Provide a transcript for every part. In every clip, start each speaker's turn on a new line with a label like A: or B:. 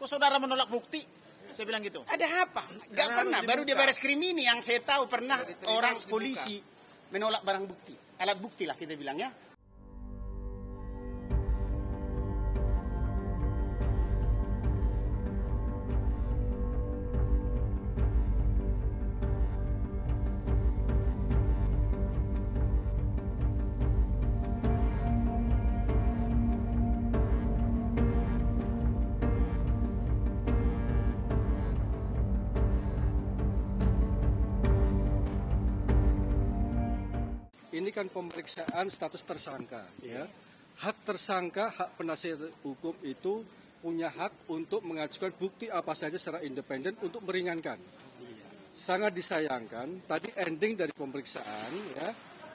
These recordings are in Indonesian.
A: kok saudara menolak bukti? Saya bilang gitu.
B: Ada apa? Gak pernah. Baru di Barreskrim ini yang saya tahu pernah orang polisi menolak barang bukti. Alat bukti lah kita bilang ya.
C: Ini kan pemeriksaan status tersangka, ya. Hak tersangka, hak penasihat hukum itu punya hak untuk mengajukan bukti apa saja secara independen untuk meringankan. Sangat disayangkan, tadi ending dari pemeriksaan, ya,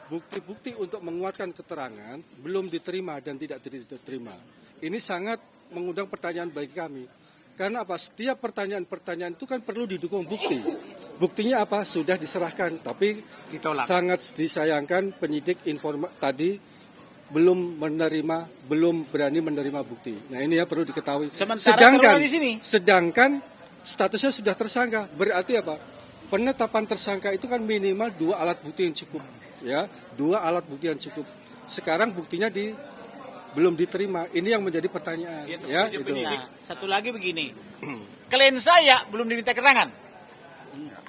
C: bukti-bukti untuk menguatkan keterangan belum diterima dan tidak diterima. Ini sangat mengundang pertanyaan bagi kami. Karena apa? Setiap pertanyaan-pertanyaan itu kan perlu didukung bukti. Buktinya apa? Sudah diserahkan, tapi ditolak. Sangat disayangkan penyidik tadi belum berani menerima bukti. Nah ini ya perlu diketahui. Sedangkan statusnya sudah tersangka. Berarti apa? Penetapan tersangka itu kan minimal 2 alat bukti yang cukup, ya, 2 alat bukti yang cukup. Sekarang buktinya belum diterima. Ini yang menjadi pertanyaan. Ya, itu.
A: Nah, satu lagi begini, klien saya belum diminta keterangan,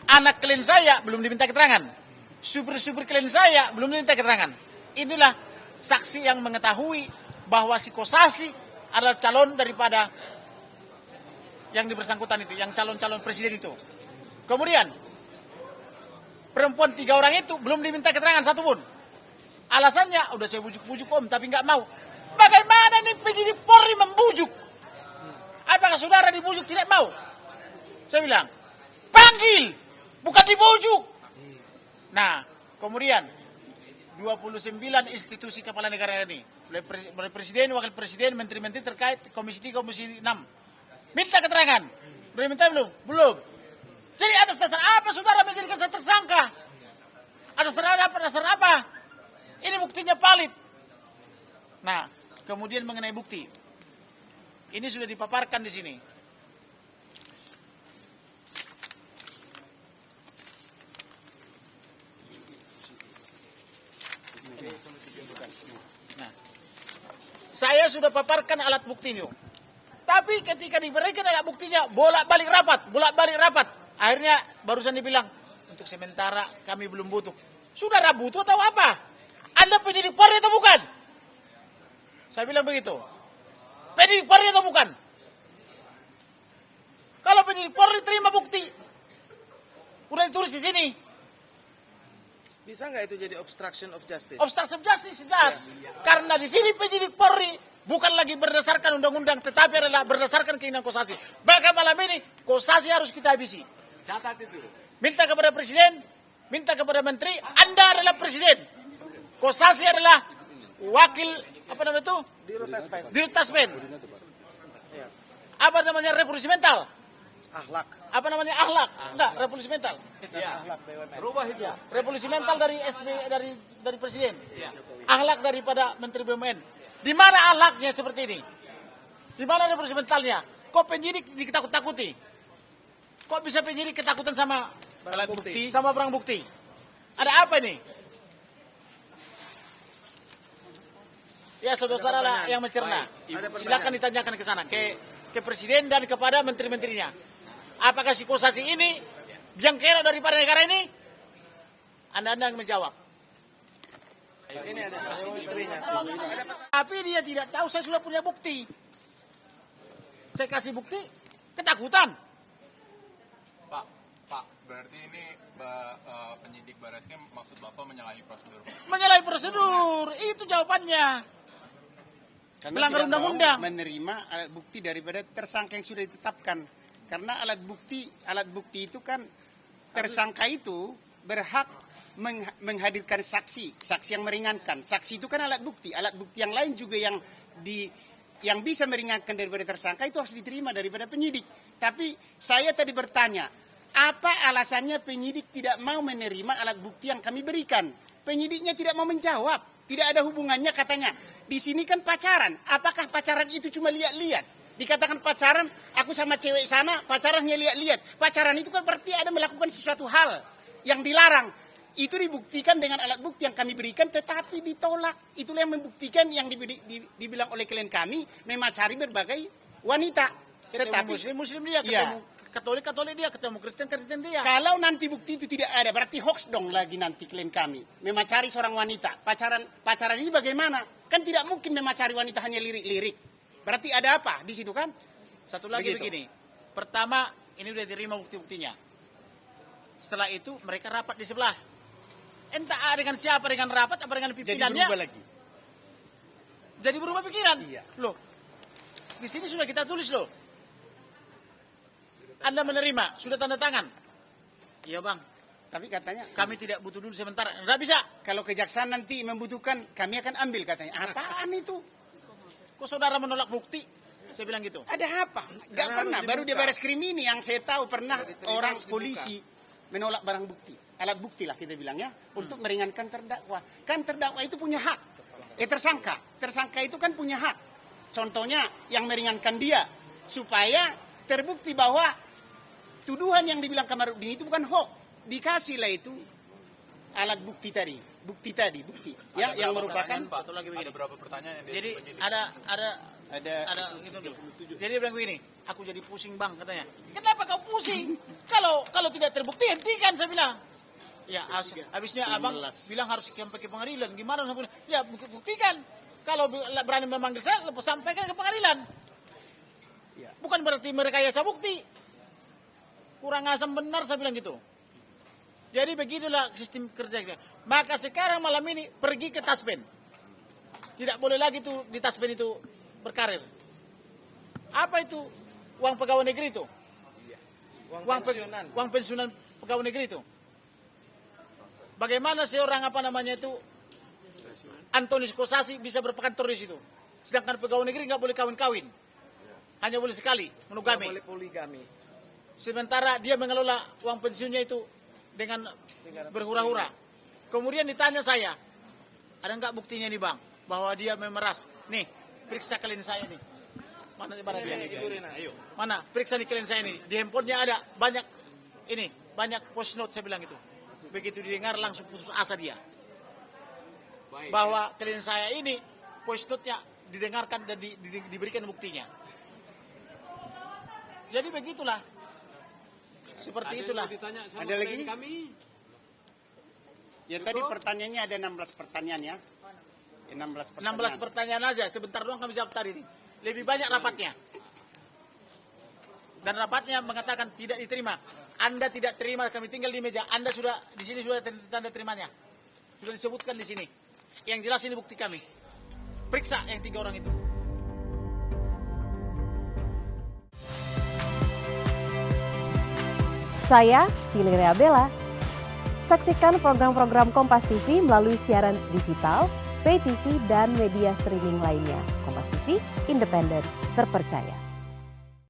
A: anak klien saya belum diminta keterangan, supir-supir klien saya belum diminta keterangan. Inilah saksi yang mengetahui bahwa si Kosasi adalah calon daripada yang bersangkutan itu, yang calon-calon presiden itu. Kemudian perempuan 3 orang itu belum diminta keterangan satupun. Alasannya udah saya bujuk-bujuk om tapi nggak mau. Bagaimana nih penyidik Polri membujuk? Apakah saudara dibujuk tidak mau? Saya bilang, panggil, bukan dibujuk. Nah, kemudian 29 institusi kepala negara ini, mulai presiden, wakil presiden, menteri-menteri terkait, komisi 3, komisi 6. Minta keterangan. Udah minta belum? Belum. Jadi atas dasar apa saudara menjadikan saya tersangka? Atas dasar apa? Ini buktinya valid. Nah, kemudian mengenai bukti, ini sudah dipaparkan di sini. Nah, saya sudah paparkan alat bukti itu. Tapi ketika diberikan alat buktinya, bolak-balik rapat. Akhirnya barusan dibilang, untuk sementara kami belum butuh. Saudara butuh atau apa? Anda penyidik Polri atau bukan? Saya bilang begitu. Penyidik Polri atau bukan? Kalau penyidik Polri terima bukti, udah ditulis di sini.
D: Bisa nggak itu jadi obstruction of justice?
A: Obstruction of justice jelas. Karena di sini penyidik Polri bukan lagi berdasarkan undang-undang, tetapi adalah berdasarkan keinginan Kosasi. Maka malam ini Kosasi harus kita habisi.
D: Catat itu.
A: Minta kepada presiden, minta kepada menteri, Anda adalah presiden. Kosasi adalah wakil apa namanya itu? Dirut Taspen. Apa namanya revolusi mental?
D: Akhlak.
A: Apa namanya akhlak? Enggak, revolusi mental.
D: Iya. Akhlak BUMN. Rubah itu.
A: Ya, revolusi mental dari dari presiden. Ya. Akhlak daripada menteri BUMN. Di mana akhlaknya seperti ini? Di mana revolusi mentalnya? Kok penyidik ditakut-takuti? Kok bisa penyidik ketakutan sama alat bukti, sama barang bukti? Ada apa ini? Ya saudara-saudara lah yang mencerna. Silakan ditanyakan ke sana, ke presiden dan kepada menteri-menterinya. Apakah si Kosasi ini yang kera daripada negara ini? Anda yang menjawab.
D: Ini ada istrinya.
A: Tapi dia tidak tahu saya sudah punya bukti. Saya kasih bukti, ketakutan.
E: Pak, berarti ini penyidik Barreskrim maksud Bapak menyalahi prosedur?
A: Menyalahi prosedur, itu jawabannya.
B: Karena
A: melanggar undang-undang.
B: Menerima alat bukti daripada tersangka yang sudah ditetapkan. Karena alat bukti itu kan tersangka itu berhak menghadirkan saksi yang meringankan. Saksi itu kan alat bukti yang lain juga yang bisa meringankan daripada tersangka itu harus diterima daripada penyidik. Tapi saya tadi bertanya, apa alasannya penyidik tidak mau menerima alat bukti yang kami berikan? Penyidiknya tidak mau menjawab. Tidak ada hubungannya katanya. Di sini kan pacaran. Apakah pacaran itu cuma lihat-lihat? Dikatakan pacaran, aku aku sama cewek sana, pacarannya lihat-lihat. Pacaran itu kan berarti ada melakukan sesuatu hal yang dilarang. Itu dibuktikan dengan alat bukti yang kami berikan, tetapi ditolak. Itulah yang membuktikan yang dibilang oleh klien kami, memacari berbagai wanita.
A: Ketemu muslim dia, ketemu Katolik dia, ketemu Kristen dia.
B: Kalau nanti bukti itu tidak ada, berarti hoax dong lagi nanti klien kami. Memacari seorang wanita. Pacaran ini bagaimana? Kan tidak mungkin memacari wanita hanya lirik-lirik. Berarti ada apa di situ kan?
A: Satu lagi begini. Pertama, ini udah diterima bukti-buktinya. Setelah itu mereka rapat di sebelah. Entah dengan siapa, dengan rapat apa dengan pimpinannya.
B: Jadi berubah lagi.
A: Jadi berubah pikiran.
B: Iya.
A: Loh, di sini sudah kita tulis loh. Anda menerima, sudah tanda tangan. Iya bang,
B: Tapi katanya
A: kami tidak butuh dulu sebentar. Nggak bisa.
B: kalau kejaksaan nanti membutuhkan, kami akan ambil katanya. Apaan itu?
A: Kok saudara menolak bukti? Saya bilang gitu.
B: Ada apa? Gak pernah. Baru di baris krim ini yang saya tahu pernah orang polisi menolak barang bukti. Alat bukti lah kita bilangnya. Untuk meringankan terdakwa. Kan terdakwa itu punya hak. Tersangka. Tersangka itu kan punya hak. Contohnya yang meringankan dia. Supaya terbukti bahwa tuduhan yang dibilang Kamarudin itu bukan hoax. Dikasihlah itu alat bukti tadi. Bukti. Ya, yang merupakan
A: Satu lagi begini.
E: Ada berapa pertanyaan yang
A: Jadi
E: penyidik?
A: ada gitu dulu. Jadi dia bilang begini, aku jadi pusing bang katanya. Kenapa kau pusing? Kalau tidak terbukti hentikan saya bilang. Ya habisnya abang bilang harus sampai ke pengadilan. Gimana? Ya buktikan. Kalau berani memanggil saya, lepas sampaikan ke pengadilan. Bukan berarti merekayasa bukti. Kurang asam benar saya bilang gitu. Jadi begitulah sistem kerja kita. Maka sekarang malam ini pergi ke Taspen. Tidak boleh lagi tuh di Taspen itu berkarir. Apa itu uang pegawai negeri itu? Uang pensiunan pegawai negeri itu. Bagaimana seorang Antonius Kosasi bisa berkantor di situ? Sedangkan pegawai negeri nggak boleh kawin-kawin. Hanya boleh sekali, monogami.
D: Boleh poligami.
A: Sementara dia mengelola uang pensiunnya itu dengan berhura-hura. Kemudian ditanya saya, ada nggak buktinya nih bang, bahwa dia memeras? Nih, periksa klien saya nih. Mana di mana dia?
D: Ibu Rina, ayo.
A: Mana? Periksa nih klien saya nih. Di handphonenya ada banyak post note saya bilang itu. Begitu didengar langsung putus asa dia. Bahwa klien saya ini post note-nya didengarkan dan diberikan buktinya. Jadi begitulah. Seperti itulah.
B: ada lagi. Ya tadi pertanyaannya ada 16 pertanyaan ya. 16 pertanyaan.
A: 16 pertanyaan aja, sebentar doang kami jawab tadi. Lebih banyak rapatnya. Dan rapatnya mengatakan tidak diterima. Anda tidak terima, kami tinggal di meja. Anda sudah di sini sudah tanda terimanya. Sudah disebutkan di sini. Yang jelas ini bukti kami. Periksa yang 3 orang itu.
F: Saya Valeria Bella. Saksikan program-program Kompas TV melalui siaran digital, pay TV, dan media streaming lainnya. Kompas TV, independen, terpercaya.